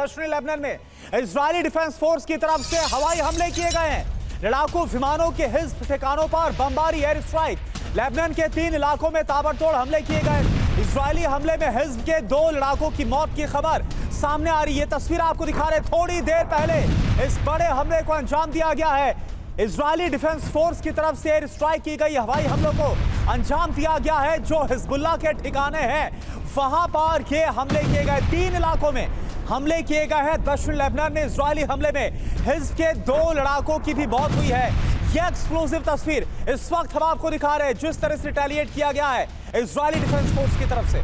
दक्षिणी लेबनान में Israeli defence force की तरफ से हवाई हमले किए गए हैं। लड़ाकू विमानों के हिज्ब ठिकानों पर बमबारी एयर स्ट्राइक। लेबनान के 3 इलाकों में ताबड़तोड़ हमले किए गए। इजरायली हमले में हिज्ब के 2 लड़ाकों की मौत की खबर सामने आ रही है। तस्वीर आपको दिखा रहे, थोड़ी देर पहले इस बड़े हमले को अंजाम दिया गया है। इजरायली डिफेंस फोर्स की तरफ से एयर स्ट्राइक की गई हवाई हमलों को अंजाम दिया गया है। जो हिजबुल्लाह के ठिकाने हैं वहां पर ये हमले किए गए। 3 इलाकों में हमले किए गए हैं। दक्षिण लेबनान में इजरायली हमले में हिज्ब के 2 लड़ाकों की भी मौत हुई है। यह एक्सप्लोसिव तस्वीर इस वक्त हम आपको दिखा रहे हैं, जिस तरह से रिटेलिएट किया गया है इजरायली डिफेंस फोर्स की तरफ से।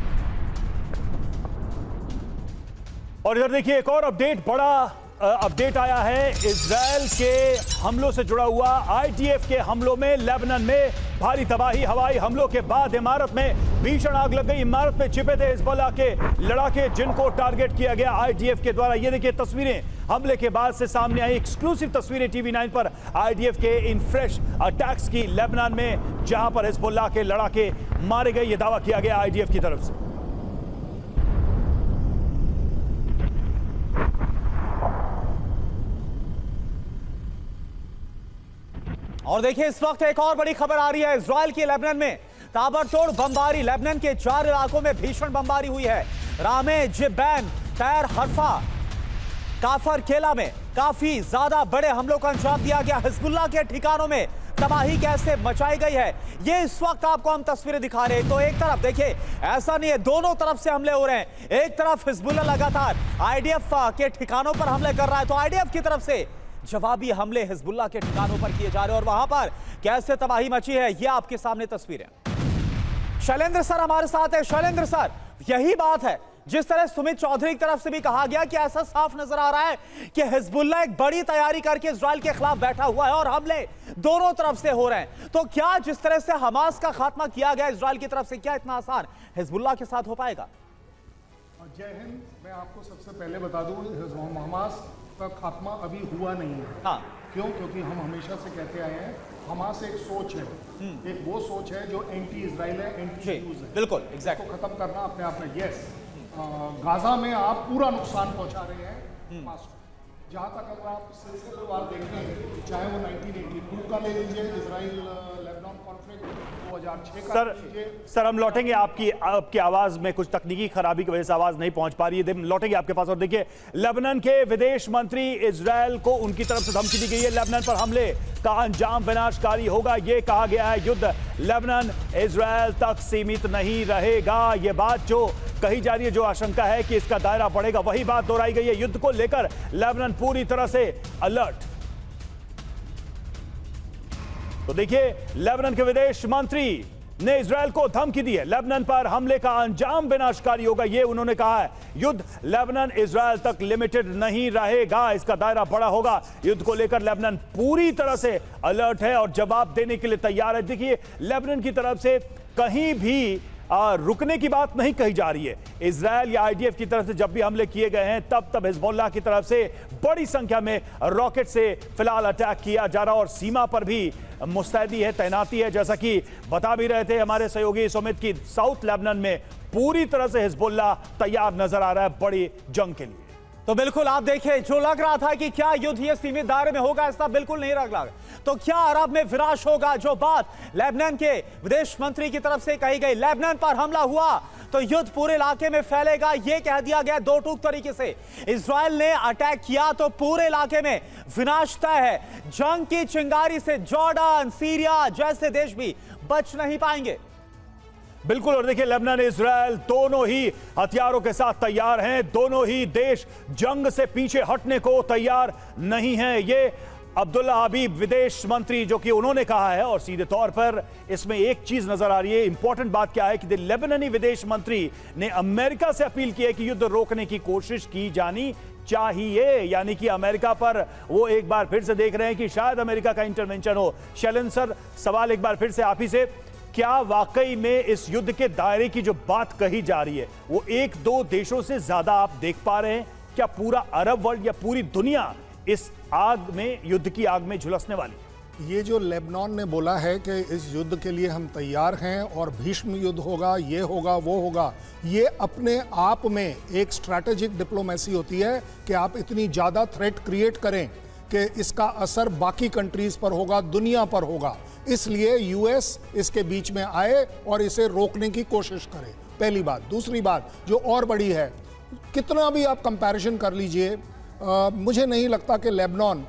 और इधर देखिए एक और अपडेट, बड़ा अपडेट आया है इजरायल के हमलों से जुड़ा हुआ। आईडीएफ के हमलों में लेबनान में भारी तबाही। हवाई हमलों के बाद इमारत में भीषण आग लग गई। इमारत में छिपे थे हिजबुल्लाह के लड़ाके, जिनको टारगेट किया गया आईडीएफ के द्वारा। ये देखिए तस्वीरें हमले के बाद से सामने आई, एक्सक्लूसिव तस्वीरें टीवी 9 पर आईडीएफ के इन फ्रेश अटैक्स की लेबनान में, जहां पर हिजबुल्लाह के लड़ाके मारे गए। ये दावा किया गया आईडीएफ की तरफ से। और देखिए इस वक्त एक और बड़ी खबर आ रही है इजरायल की लेबनान में ताबड़तोड़ बमबारी। लेबनान के 4 इलाकों में भीषण बमबारी हुई है। रामे, जिब्बैन, तैर हरफा, काफर केला में काफी ज्यादा बड़े हमलों का अंजाम दिया गया। हिजबुल्लाह के ठिकानों में तबाही कैसे मचाई गई है, ये इस वक्त आपको हम तस्वीरें दिखा रहे हैं। तो एक तरफ देखिए, ऐसा नहीं है, दोनों तरफ से हमले हो रहे हैं। एक तरफ हिजबुल्लाह लगातार आईडीएफ के ठिकानों पर हमले कर रहा है, तो आईडीएफ की तरफ से जवाबी हमले हिजबुल्लाह के ठिकानों पर किए जा रहे हैं। और वहां पर कैसे तबाही मची है, ये आपके सामने तस्वीरें। शैलेंद्र सर हमारे साथ है। शैलेंद्र सर, यही बात है जिस तरह सुमित चौधरी की तरफ से भी कहा गया कि ऐसा साफ नजर आ रहा है कि हिजबुल्लाह एक बड़ी तैयारी करके इजरायल के खिलाफ बैठा हुआ है और हमले दोनों तरफ से हो रहे हैं। तो क्या जिस तरह से हमास का खात्मा किया गया इजरायल की तरफ से, क्या इतना आसान हिजबुल्लाह के साथ हो पाएगा? जय हिंद। मैं आपको सबसे पहले बता दूं, हमास का खात्मा अभी हुआ नहीं है। हाँ। क्यों? क्योंकि हम हमेशा से कहते आए हैं, हमास एक सोच है, एक वो सोच है जो एंटी इजराइल है, एंटी यूज है। बिल्कुल, एग्जैक्ट। खत्म करना अपने आप में। यस, गाजा में आप पूरा नुकसान पहुंचा रहे हैं हमास को। जहाँ तक अगर आप सिलसिलेवार देखें, चाहे वो 1982 का ले लीजिए, इजराइल लेबनान कॉन्फ्लिक्ट 2006 का लीजिए। सर हम लौटेंगे, आपकी आवाज में कुछ तकनीकी खराबी की वजह से आवाज नहीं पहुंच पा रही है, लौटेंगे आपके पास। और देखिए, लेबनान के विदेश मंत्री, इजरायल को उनकी तरफ से धमकी दी गई है, लेबनान पर हमले का अंजाम विनाशकारी होगा। यह कहा गया है युद्ध लेबनान इजरायल तक सीमित नहीं रहेगा। यह बात जो कही जा रही है, जो आशंका है कि इसका दायरा बढ़ेगा, वही बात दोहराई गई है। युद्ध को लेकर लेबनान पूरी तरह से अलर्ट। तो देखिए, लेबनान के विदेश मंत्री ने इजरायल को धमकी दी है, लेबनान पर हमले का अंजाम विनाशकारी होगा। यह उन्होंने कहा है, युद्ध लेबनान इजरायल तक लिमिटेड नहीं रहेगा, इसका दायरा बड़ा होगा। युद्ध को लेकर लेबनान पूरी तरह से अलर्ट है और जवाब देने के लिए तैयार है। देखिए, लेबनान की तरफ से कहीं भी रुकने की बात नहीं कही जा रही है। इजरायल या आईडीएफ की तरफ से जब भी हमले किए गए हैं, तब हिजबुल्लाह की तरफ से बड़ी संख्या में रॉकेट से फिलहाल अटैक किया जा रहा है और सीमा पर भी मुस्तैदी है, तैनाती है। जैसा कि बता भी रहे थे हमारे सहयोगी सुमित की, साउथ लेबनान में पूरी तरह से हिजबुल्लाह तैयार नजर आ रहा है बड़ी जंग के लिए। तो बिल्कुल आप देखें, जो लग रहा था कि क्या युद्ध ये सीमित दायरे में होगा, ऐसा बिल्कुल नहीं लग रहा। तो क्या अरब में विनाश होगा? जो बात लेबनान के विदेश मंत्री की तरफ से कही गई, लेबनान पर हमला हुआ तो युद्ध पूरे इलाके में फैलेगा, यह कह दिया गया दो टूक तरीके से। इजरायल ने अटैक किया तो पूरे इलाके में विनाश तय है। जंग की चिंगारी से जॉर्डन, सीरिया जैसे देश भी बच नहीं पाएंगे। बिल्कुल। और देखिए, लेबनान इजरायल दोनों ही हथियारों के साथ तैयार हैं, दोनों ही देश जंग से पीछे हटने को तैयार नहीं हैं। ये अब्दुल्ला हबीब विदेश मंत्री, जो कि उन्होंने कहा है, और सीधे तौर पर इसमें एक चीज नजर आ रही है, इंपॉर्टेंट बात क्या है कि लेबनानी विदेश मंत्री ने अमेरिका से अपील की है कि युद्ध रोकने की कोशिश की जानी चाहिए। यानी कि अमेरिका पर वो एक बार फिर से देख रहे हैं कि शायद अमेरिका का इंटरवेंशन हो। शैलेंद्र सर, सवाल एक बार फिर से आप ही से, क्या वाकई में इस युद्ध के दायरे की जो बात कही जा रही है वो 1-2 देशों से ज्यादा आप देख पा रहे हैं? क्या पूरा अरब वर्ल्ड या पूरी दुनिया इस आग में, युद्ध की आग में झुलसने वाली? ये जो लेबनान ने बोला है कि इस युद्ध के लिए हम तैयार हैं और भीष्म युद्ध होगा, ये होगा, वो होगा, ये अपने आप में एक स्ट्रैटेजिक डिप्लोमेसी होती है कि आप इतनी ज़्यादा थ्रेट क्रिएट करें कि इसका असर बाकी कंट्रीज़ पर होगा, दुनिया पर होगा। इसलिए यूएस इसके बीच में आए और इसे रोकने की कोशिश करे, पहली बात। दूसरी बात जो और बड़ी है, कितना भी आप कंपैरिजन कर लीजिए, मुझे नहीं लगता कि लेबनान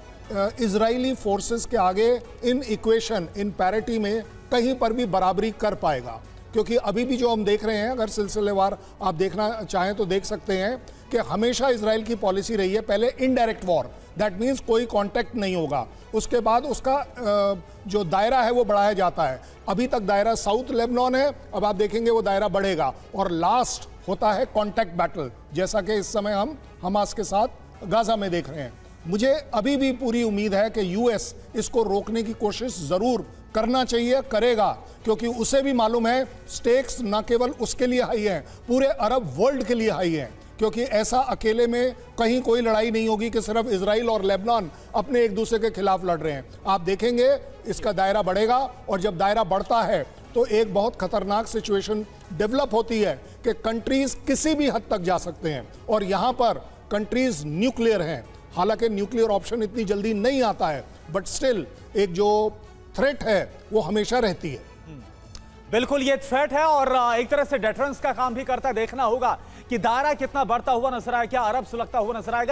इजरायली फोर्सेस के आगे इन इक्वेशन, इन पैरिटी में कहीं पर भी बराबरी कर पाएगा। क्योंकि अभी भी जो हम देख रहे हैं, अगर सिलसिलेवार आप देखना चाहें तो देख सकते हैं कि हमेशा इजराइल की पॉलिसी रही है, पहले इनडायरेक्ट वॉर, दैट मीन्स कोई कांटेक्ट नहीं होगा, उसके बाद उसका जो दायरा है वो बढ़ाया जाता है। अभी तक दायरा साउथ लेबनान है, अब आप देखेंगे वो दायरा बढ़ेगा और लास्ट होता है कांटेक्ट बैटल, जैसा कि इस समय हम हमास के साथ गाजा में देख रहे हैं। मुझे अभी भी पूरी उम्मीद है कि यूएस इसको रोकने की कोशिश जरूर करना चाहिए, करेगा, क्योंकि उसे भी मालूम है स्टेक्स न केवल उसके लिए हाई हैं, पूरे अरब वर्ल्ड के लिए हाई हैं, क्योंकि ऐसा अकेले में कहीं कोई लड़ाई नहीं होगी कि सिर्फ इजराइल और लेबनान अपने एक दूसरे के खिलाफ लड़ रहे हैं। आप देखेंगे इसका दायरा बढ़ेगा और जब दायरा बढ़ता है तो एक बहुत खतरनाक सिचुएशन डेवलप होती है कि कंट्रीज किसी भी हद तक जा सकते हैं और यहाँ पर कंट्रीज न्यूक्लियर हैं। हालांकि न्यूक्लियर ऑप्शन इतनी जल्दी नहीं आता है, बट स्टिल एक जो थ्रेट है वो हमेशा रहती है। बिल्कुल ये थ्रेट है और एक तरह से डेटरेंस का काम भी करता है। देखना होगा कि दायरा कितना बढ़ता हुआ नजर आए, क्या अरब सुलगता हुआ नजर आएगा।